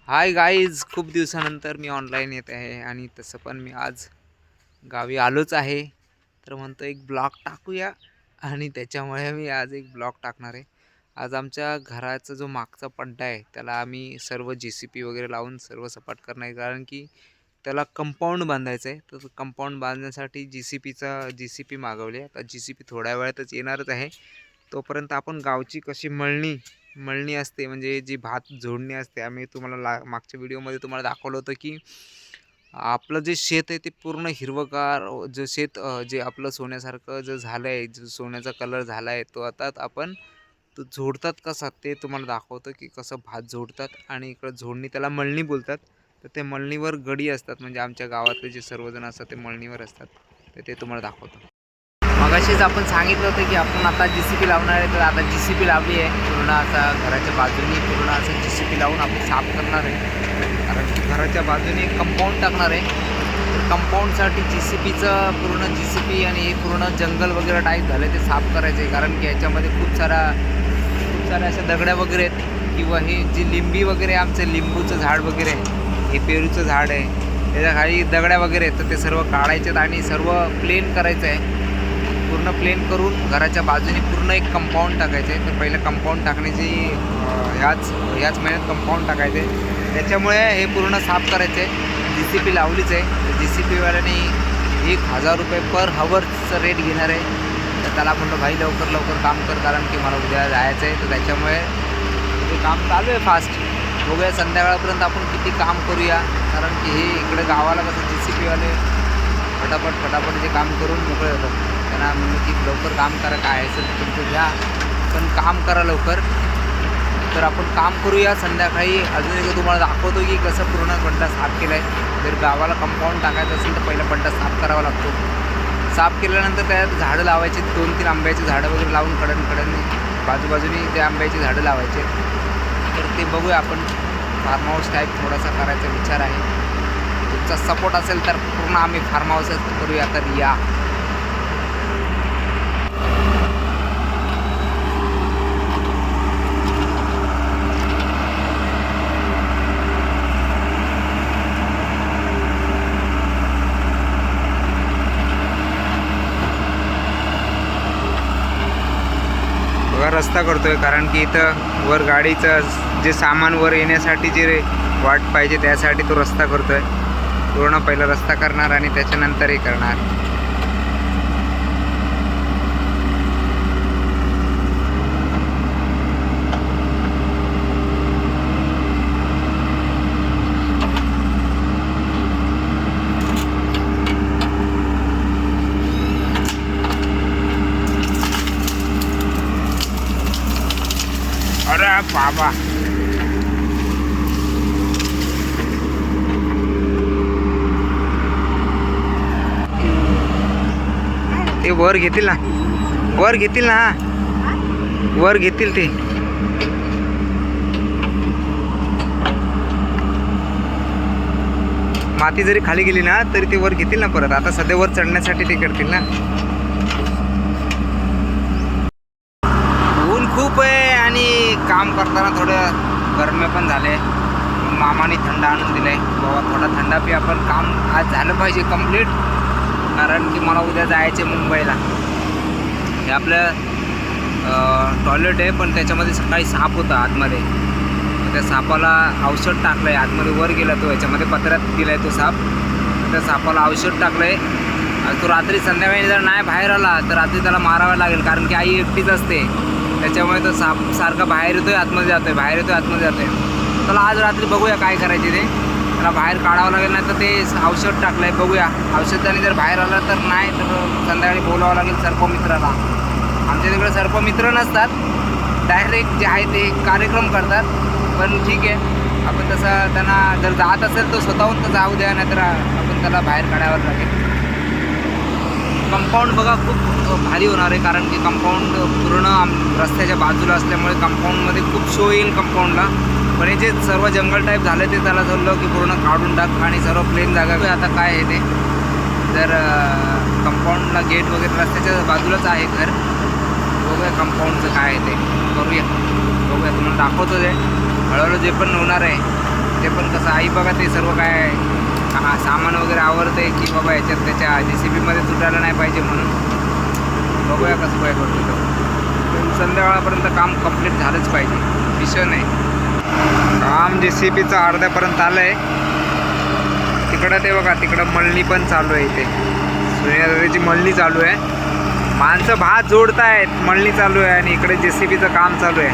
Hi guys, खूप दिवसानंतर मी online येत आहे आणि तसं पण मी आज गावी आलोच आहे. तर म्हणतो एक ब्लॉग टाकूया आणि त्याच्यामुळे मी आज एक ब्लॉग टाकणार आहे. आज आमच्या घराचा जो मागचा पड्डा आहे त्याला आम्ही सर्व JCP वगैरे लावून सर्व सपाट करणार आहे, कारण की त्याला कंपाऊंड बांधायचं आहे. तर कंपाऊंड बांधण्यासाठी JCP मागवली आहे. आता JCP थोड्या वेळातच येणारच आहे. तोपर्यंत आपण गावची कशी मळणी मळणी असते, म्हणजे जी भात जोडणी असते. आम्ही तुम्हाला मागच्या व्हिडिओमध्ये तुम्हाला दाखवलं होतं की आपलं जे शेत आहे ते पूर्ण हिरवंगार, जे शेत जे आपलं सोन्यासारखं जे झालं आहे, जो सोन्याचा कलर झाला आहे, तो आता आपण तो झोडतात कसा ते तुम्हाला दाखवतं की कसं भात झोडतात. आणि इकडं झोडणी त्याला मळणी बोलतात. तर ते मळणीवर गडी असतात, म्हणजे आमच्या गावातले जे सर्वजण असतात ते मळणीवर असतात. तर ते तुम्हाला दाखवतो. मगाशीच आपण सांगितलं होतं की आपण आता JCP लावणार आहे. तर आता JCP लावली आहे पूर्ण, असा घराच्या बाजूने पूर्ण असं JCP लावून आपण साफ करणार आहे. कारण की घराच्या बाजूने कंपाऊंड टाकणार आहे. तर कंपाऊंडसाठी JCPचं पूर्ण JCP आणि हे पूर्ण जंगल वगैरे टाईप झालं ते साफ करायचं आहे. कारण की ह्याच्यामध्ये खूप साऱ्या अशा दगड्या वगैरे आहेत, किंवा हे जी लिंबी वगैरे आमचं लिंबूचं झाड वगैरे आहे, हे पेरूचं झाड आहे, त्याच्या खाली दगड्या वगैरे आहेत. तर ते सर्व काढायचे आणि सर्व प्लेन करायचं आहे. पूर्ण प्लेन करून घराच्या बाजूने पूर्ण एक कंपाऊंड टाकायचं आहे. तर पहिलं कंपाऊंड टाकण्याची ह्याच महिन्यात कंपाऊंड टाकायचं आहे. त्याच्यामुळे हे पूर्ण साफ करायचं आहे. JCP लावलीच आहे. तर JCPवाल्याने 1000 रुपये पर हवरचं रेट घेणार आहे. तर त्याला म्हटलं भाई लवकर काम कर, कारण की मला उद्या जायचं आहे. तर त्याच्यामुळे ते काम चालू आहे फास्ट. बघूया संध्याकाळपर्यंत आपण किती काम करूया, कारण की हे इकडे गावाला कसं JCPवाले फटाफट जे काम करून मोकळे होतात. त्यांना म्हणलं की लवकर काम करा, काय असेल तुमचं घ्या, पण काम करा लवकर. तर आपण काम करूया. संध्याकाळी अजून एक तुम्हाला दाखवतो की कसं पूर्ण पड्डा साफ केला आहे. जर गावाला कंपाऊंड टाकायचं असेल तर पहिला पड्डा साफ करावा लागतो. साफ केल्यानंतर त्यात झाडं लावायची, 2-3 आंब्याची झाडं वगैरे लावून कडेने बाजूबाजूनी ते आंब्याची झाडं लावायचे. तर ते बघूया आपण. फार्म हाऊस टाईप थोडासा करायचा विचार आहे. तुमचा सपोर्ट असेल तर पूर्ण आम्ही फार्म हाऊसच करूया. तर या. बघा रस्ता करतोय, कारण की इथं वर गाडीचं जे सामान वर येण्यासाठी जे वाट पाहिजे त्यासाठी तो रस्ता करतोय. पूर्ण पहिला रस्ता करणार आणि त्याच्यानंतर हे करणार. अरे बाबा, ते वर घेतील ना, वर घेतील ते. माती जरी खाली गेली ना तरी ते वर घेतील ना परत. आता सध्या वर चढण्यासाठी ते करतील ना. ऊन खूप आहे आणि काम करताना थोडं गरमी पण झाले. मामाने थंड आणून दिलाय. बाबा थोडा थंडा पी, आपण काम आज झालं पाहिजे कंप्लीट, कारण की मला उद्या जायचे मुंबईला. हे आपलं टॉयलेट आहे, पण त्याच्यामध्ये सकाळी साप होता आतमध्ये. त्या सापाला औषध टाकलं आहे. आतमध्ये वर गेला तो, याच्यामध्ये पत्र्यात दिला आहे तो साप. त्या सापाला औषध टाकलं आहे. आणि तो रात्री संध्याकाळी जर नाही बाहेर आला तर रात्री त्याला मारावं लागेल, कारण की आई एकटीच असते. त्याच्यामुळे तो साप सारखा बाहेर येतोय आतमध्ये जातोय, बाहेर येतोय आतमध्ये जातोय. त्याला आज रात्री बघूया काय करायचे ते. त्याला बाहेर काढावं लागेल, नाही तर ते औषध टाकलं आहे. बघूया औषधाने जर बाहेर आलं तर, नाही तर संध्याकाळी बोलावं लागेल सर्पमित्राला. आमच्या तिकडे सर्पमित्र नसतात, डायरेक्ट जे आहे ते कार्यक्रम करतात. पण ठीक आहे, आपण तसं त्यांना जर जात असेल तर स्वतःहून तर जाऊ द्या, नाहीतर आपण त्याला बाहेर काढावं लागेल. कंपाऊंड बघा खूप भारी होणार आहे, कारण की कंपाऊंड पूर्ण रस्त्याच्या बाजूला असल्यामुळे कंपाऊंडमध्ये खूप शो येईल कंपाऊंडला. पण हे जे सर्व जंगल टाईप झालं ते त्याला झालं की पूर्ण काढून टाक आणि सर्व प्लेन जागा. आता काय आहे ते, जर कंपाऊंडला गेट वगैरे रस्त्याच्या बाजूलाच आहे घर. बघूया कंपाऊंडचं काय आहे ते, करूया, बघूया, तुम्हाला दाखवतो ते हळूहळू जे पण होणार आहे ते पण कसं आई बघा ते सर्व काय सामान वगैरे आवरते की बाबा याच्यात त्याच्या JCB मध्ये तुटायला नाही पाहिजे म्हणून. बघूया कसं काय करतो तो. संध्याकाळपर्यंत काम कंप्लीट झालंच पाहिजे, विषय नाही. काम JCBचं अर्ध्यापर्यंत आलं आहे. तिकडं ते बघा तिकडं मळणी पण चालू आहे. इथे सोन्याची मळणी चालू आहे. माणसं भात जोडतायत, मळणी चालू आहे आणि इकडे JCBचं काम चालू आहे.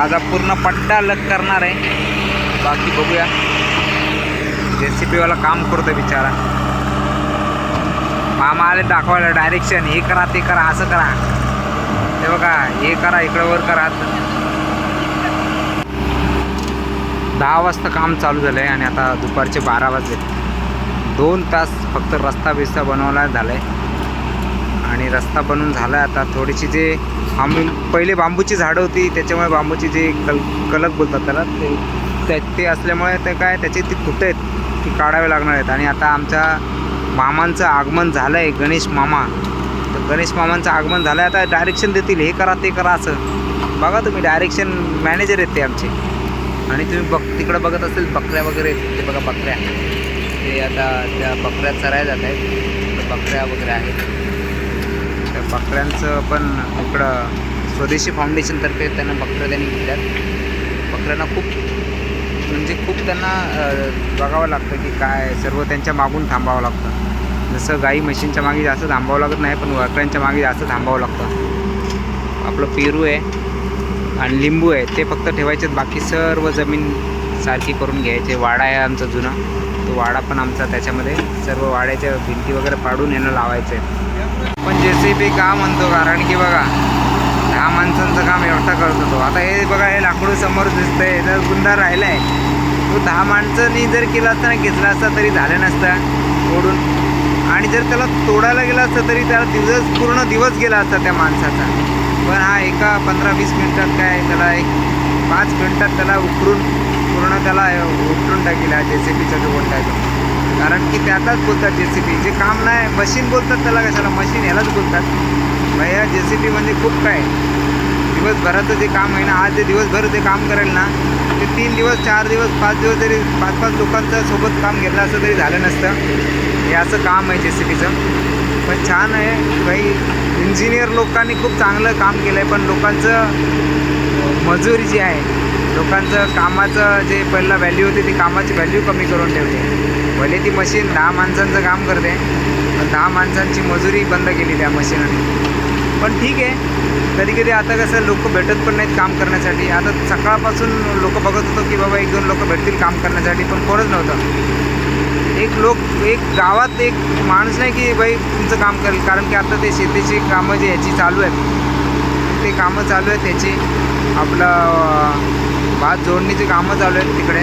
आज पूर्ण पट्टा लग करणार आहे. बाकी बघूया. JCB वाला काम करतो बिचारा. मामा आले दाखवायला डायरेक्शन, हे करा ते करा असं करा. ते बघा हे करा इकडं वर करा. 10 वाजता काम चालू झालं आहे आणि आता दुपारचे 12 वाजले. 2 तास फक्त रस्ता बिस्ता बनवला झाला आहे. आणि रस्ता बनवून झाला आहे. आता थोडीशी जे आम्ही पहिले बांबूची झाडं होती त्याच्यामुळे बांबूची जे कलक बोलतात त्याला ते असल्यामुळे ते काय त्याचे ती फुटं आहेत ती काढावे लागणार आहेत. आणि आता आमच्या मामांचं आगमन झालं आहे, गणेश मामा. तर गणेश मामांचं आगमन झालं आहे. आता डायरेक्शन देतील, हे करा ते करा असं. बघा तुम्ही डायरेक्शन मॅनेजर आहेत ते आमचे. आणि तुम्ही तिकडं बघत असेल बकऱ्या वगैरे, ते बघा बकऱ्या, ते आता त्या बकऱ्या चरायला जात आहेत. बकऱ्या वगैरे आहेत. त्या बकऱ्यांचं पण इकडं स्वदेशी फाउंडेशनतर्फे त्यांना बकऱ्या त्यांनी घेतल्यात. बकऱ्यांना खूप त्यांना बघावं लागतं की काय सर्व त्यांच्या मागून थांबावं लागतं. जसं गाई म्हशींच्या मागे जास्त थांबावं लागत नाही, पण बकऱ्यांच्या मागे जास्त थांबावं लागतं. आपलं पेरू आहे आणि लिंबू आहे ते फक्त ठेवायचे, बाकी सर्व जमीन सारखी करून घ्यायचे. वाडा आहे आमचा जुना, तो वाडा पण आमचा, त्याच्यामध्ये सर्व वाड्याच्या भिंती वगैरे पाडून यांना लावायचं आहे. पण JCB का म्हणतो, कारण की बघा 10 माणसांचं काम एकटा करतो तो. आता हे बघा हे लाकडू समोर दिसतंय, जर गुंडा राहिला आहे तो 10 माणसांनी जर केला असता ना, घेतला असता तरी झालं नसतं तोडून. आणि जर त्याला तोडायला गेला असता तरी त्याला पूर्ण दिवस गेला असता त्या माणसाचा. पण हा एका 15-20 मिनटात काय त्याला एक 5 मिनटात त्याला पूर्ण त्याला उपटून टाकेल हा JCBचा जो गोंडा आहे तो. कारण की त्याचाच बोलतात JCB, जे काम नाही मशीन बोलतात त्याला, कशाला मशीन ह्यालाच बोलतात. भैया JCB म्हणजे खूप काय दिवसभराचं जे काम आहे ना, आज जे दिवसभर ते काम करेल ना, ते 3 दिवस 4 दिवस 5 दिवस जरी 5-5 लोकांचं सोबत काम घेतलं असं तरी झालं नसतं. हे असं काम आहे JCBचं. पण छान आहे भाई. इंजिनियर लोकांनी खूप चांगलं काम केलं आहे, पण लोकांचं मजुरी जी आहे, लोकांचं कामाचं जे पहिला व्हॅल्यू होती ती कामाची व्हॅल्यू कमी करून ठेवते. भले ती मशीन 10 माणसांचं काम करते, पण 10 माणसांची मजुरी बंद केली त्या मशीनने. पण ठीक आहे, कधी कधी आता कसं लोक भेटत पण नाहीत काम करण्यासाठी. आता सकाळपासून लोक बघत होतो की बाबा 1-2 लोक भेटतील काम करण्यासाठी, पण कोणच नव्हतं. एक गावात एक माणूस नाही की बाई तुमचं काम करेल. कारण की आता ते शेतीची कामं जे ह्याची चालू आहेत, ते कामं चालू आहेत त्याची. आपलं भात जोडणीची कामं चालू आहेत तिकडे.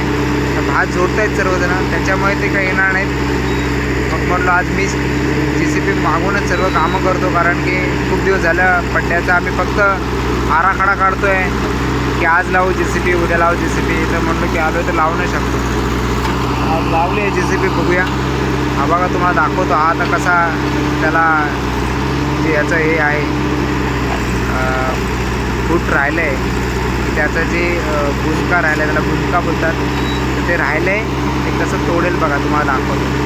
भात जोडत आहेत सर्वजण, त्याच्यामुळे ते काही येणार नाहीत. मग म्हटलं आज मी JCB मागूनच सर्व कामं करतो, कारण की खूप दिवस झालं पट्ट्याचा आम्ही फक्त आराखडा काढतो आहे की आज लावू JCB, उद्या लावू JCB. तर म्हटलं की आलो तर लावू नाही शकतो. आज लावली आहे JCB, बघूया. हा बघा तुम्हाला दाखवतो. हा आता कसा त्याला जे याचं हे आहे फूट राहिलं आहे, त्याचं जे बुंका राहिलं आहे त्याला बुंका बोलतात, तर ते राहिलं आहे ते कसं तोडेल बघा तुम्हाला दाखवतो.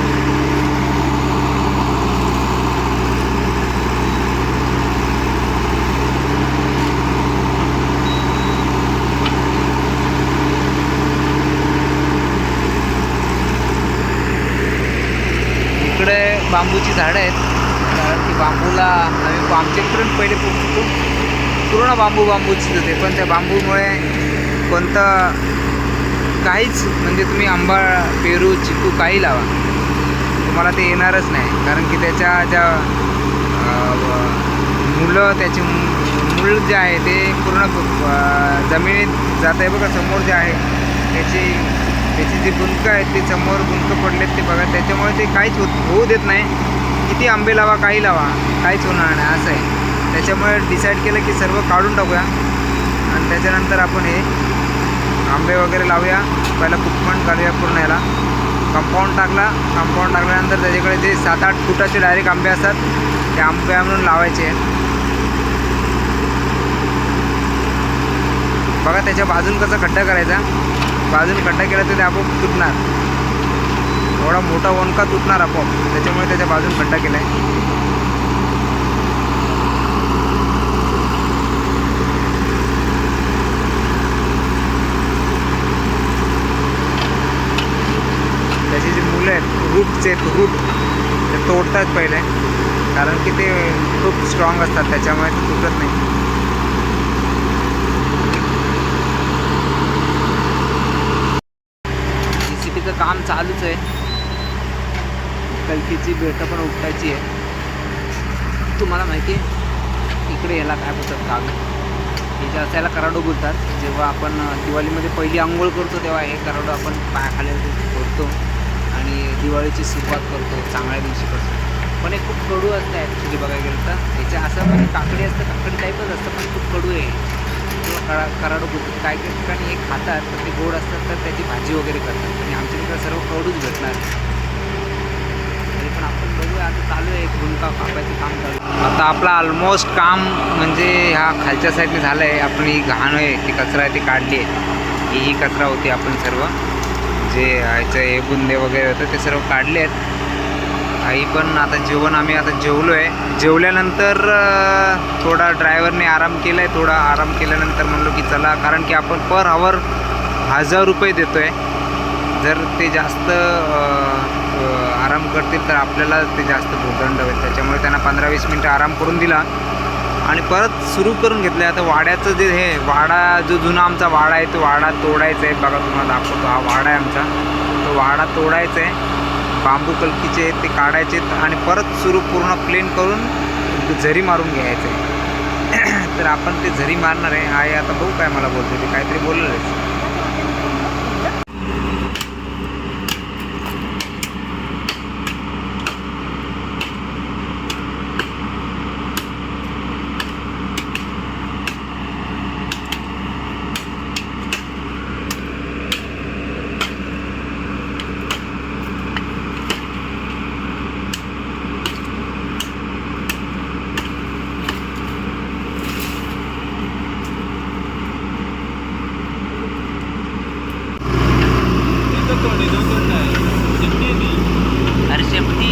इकडे बांबूची झाडं आहेत, कारण की बांबूला आमच्याकडून पहिले पूर्ण बांबूचीच होते. पण त्या बांबूमुळे कोणतं काहीच म्हणजे तुम्ही आंबा, पेरू, चिकू काही लावा, तुम्हाला ते येणारच नाही. कारण की त्याच्या ज्या त्याचे मूळ जे आहे ते पूर्ण जमिनीत जात आहे. बघा समोर जे आहे त्याची जी बुंकं आहेत ते समोर बुंकं पडलेत ते बघा. त्याच्यामुळे ते काहीच होऊ देत नाही. किती आंबे लावा, काही लावा, काहीच होणार नाही असं आहे. त्याच्यामुळे डिसाईड केलं की सर्व काढून टाकूया आणि त्याच्यानंतर आपण हे आंबे वगैरे लावूया. पहिला कुपमंड काढूया पूर्ण याला. कंपाऊंड टाकल्यानंतर त्याच्याकडे जे 7-8 फुटाचे डायरेक्ट आंबे असतात ते आंबे आणून लावायचे. बघा त्याच्या बाजून कसा खड्डा करायचा. बाजूने खड्डा केला तर ते आपोआप तुटणार. एवढा मोठा वणका तुटणार आपोआप, त्याच्यामुळे त्याच्या बाजूने खड्डा केला आहे. त्याची जी मुलं आहेत रूटचे रूट ते तोडतात पहिले, कारण की ते खूप स्ट्रॉंग असतात, त्याच्यामुळे ते तुटत नाही. JCBचं काम चालूच आहे. कलकीची बेटं पण उपटायची आहे. तुम्हाला माहिती आहे इकडे याला काय बोलतात कागद, हे जे असायला कराडो बोलतात. जेव्हा आपण दिवाळीमध्ये पहिली आंघोळ करतो तेव्हा हे कराडो आपण पायाखाली फोडतो आणि दिवाळीची सुरुवात करतो, चांगल्या दिवशी करतो. पण हे खूप कडू असतं ॲक्च्युली बघायला गेलं तर. याच्या असं म्हणजे काकडी असतं, काकडी टाईपच असतं, पण खूप कडू आहे. कराडो बोलतात. काही काही ठिकाणी हे खातात तर ते गोड असतात, तर त्याची भाजी वगैरे करतात. आणि आमच्या तिकडे सर्व कडूच भेटणार. तरी पण आपण बघूया, आता चालू आहे भूमिका कापायचं काम चालू. आता आपला ऑलमोस्ट काम म्हणजे ह्या खालच्या साईडने झालं आहे. आपण ही घाण आहे, ती कचरा आहे ती काढली आहे. ही कचरा होती, आपण सर्व जे ह्याचं हे बुंदे वगैरे होतं ते सर्व काढले आहेत. आई पण आता जेवण आम्ही आता जेवलो आहे. जेवल्यानंतर थोडा ड्रायव्हरने आराम केला आहे. थोडा आराम केल्यानंतर म्हणलो की चला, कारण की आपण पर आवर 1000 रुपये देतो आहे. जर ते जास्त आराम करतील तर आपल्याला ते जास्त भूदंड होईल. त्याच्यामुळे त्यांना 15-20 मिनटं आराम करून दिला आणि परत सुरू करून घेतलं आहे. आता वाड्याचं जे हे वाडा, जो जुना आमचा वाडा आहे तो वाडा तोडायचा आहे. बघा तुम्हाला दाखवतो, हा वाडा आहे आमचा. तो वाडा तोडायचा आहे, बांबू कलकीचे आहेत ते काढायचे आणि परत सुरू पूर्ण प्लेन करून झरी मारून घ्यायचं आहे. तर आपण ते झरी मारणार आहे. आई आता बघू काय मला बोलते, ते काहीतरी बोललं आहे. अरे शेपटी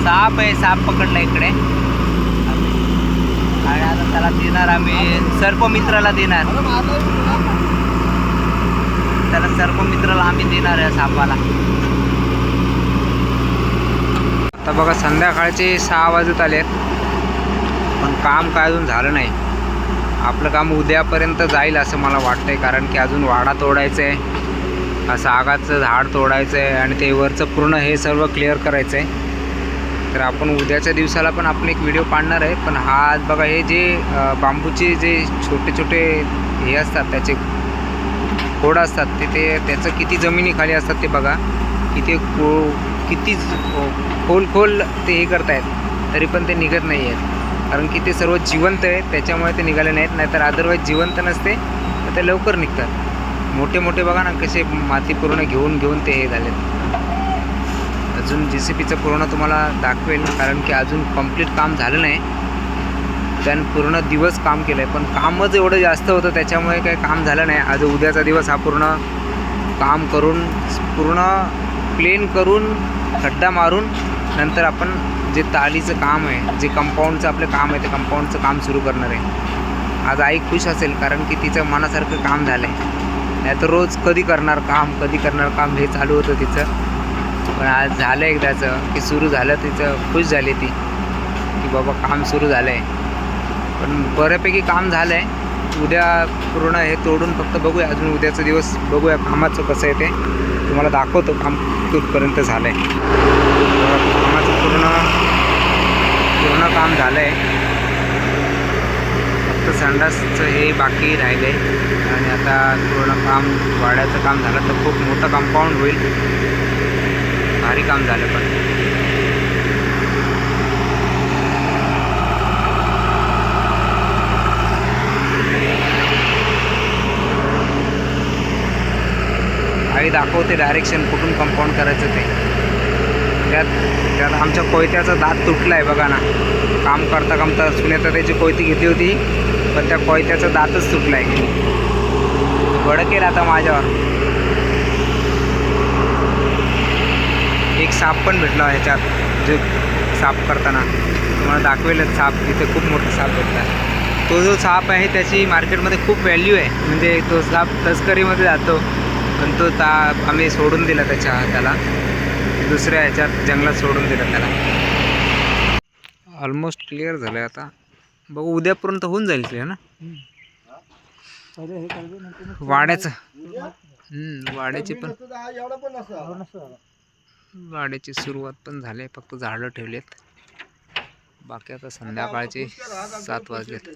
साप आहे, साप पकडला इकडे आणि आता त्याला देणार आम्ही सर्पमित्राला देणार. त्याला सर्पमित्राला आम्ही देणार आहे सापाला. आता बघा संध्याकाळचे 6 वाजत आले आहेत, पण काम काय अजून झालं नाही. आपलं काम उद्यापर्यंत जाईल असं मला वाटतं आहे, कारण की अजून वाडा तोडायचं आहे, सागाचं झाड तोडायचं आहे आणि ते वरचं पूर्ण हे सर्व क्लिअर करायचं आहे. तर आपण उद्याच्या दिवसाला पण आपण एक व्हिडिओ काढणार आहे. पण हा बघा, हे जे बांबूचे जे छोटे छोटे हे असतात, त्याचे खोड असतात, ते त्याचं किती जमिनीखाली असतात ते बघा. किती किती खोल ते हे करतायत, तरी पण ते निघत नाही आहेत, कारण की ते सर्व जिवंत आहे, त्याच्यामुळे ते निघाले नाहीत. नाहीतर अदरवाईज जिवंत नसते तर ते लवकर निघतात. मोठे मोठे बघा ना कसे माती पूर्ण घेऊन ते हे झालेत. अजून JCBचं पूर्ण तुम्हाला दाखवेल, कारण की अजून कंप्लीट काम झालं नाही. त्यानं पूर्ण दिवस काम केलं आहे, पण कामच एवढं जास्त होतं त्याच्यामुळे काही काम झालं नाही. आज उद्याचा दिवस हा पूर्ण काम करून पूर्ण प्लेन करून खड्डा मारून नंतर आपण जे तालीचं काम आहे, जे कंपाऊंडचं आपलं काम आहे, ते कंपाऊंडचं काम सुरू करणार आहे. आज आई खुश असेल, कारण की तिचं मनासारखं काम झालं आहे. नाही तर रोज कधी करणार काम हे चालू होतं तिचं. पण आज झालं एकदाचं की सुरू झालं, तिचं खुश झाली ती की बाबा काम सुरू झालं आहे. पण बऱ्यापैकी काम झालं आहे. उद्या पूर्ण हे तोडून फक्त बघूया, अजून उद्याचा दिवस बघूया कामाचं कसं आहे ते तुम्हाला दाखवतो. काम कुठपर्यंत झालं आहे, कामाचं पूर्ण काम झालं आहे. फक्त संडासचं हे बाकी राहिलं आहे आणि आता पूर्ण काम वाड्याचं काम झालं तर खूप मोठं कंपाऊंड होईल. भारी काम झालं. पण आई दाखवते डायरेक्शन कुठून कंपाऊंड करायचं ते. त्यात त्यात आमच्या कोयत्याचा दात तुटला आहे बघा ना. काम करता करता सुनेता त्याची कोयती घेतली होती, पण त्या कोयत्याचा दातच तुटला आहे. भडकेल आता माझ्यावर. एक साप पण भेटला ह्याच्यात जे साफ करताना, तुम्हाला दाखवेलच साप. इथे खूप मोठा साप भेटला. तो जो साप आहे त्याची मार्केटमध्ये खूप व्हॅल्यू आहे. म्हणजे तो साप तस्करीमध्ये जातो, पण तो आम्ही सोडून दिला त्याला दुसऱ्या ह्याच्यात जंगलात सोडून दिलं त्याला. ऑलमोस्ट क्लिअर झालं आहे आता. बघू उद्यापर्यंत होऊन जाईल क्लिअर ना. वाड्याचं वाड्याची पण वाड्याची सुरुवात पण झाली आहे. फक्त झाडं ठेवलेत. बाकी आता संध्याकाळचे 7 वाजलेत.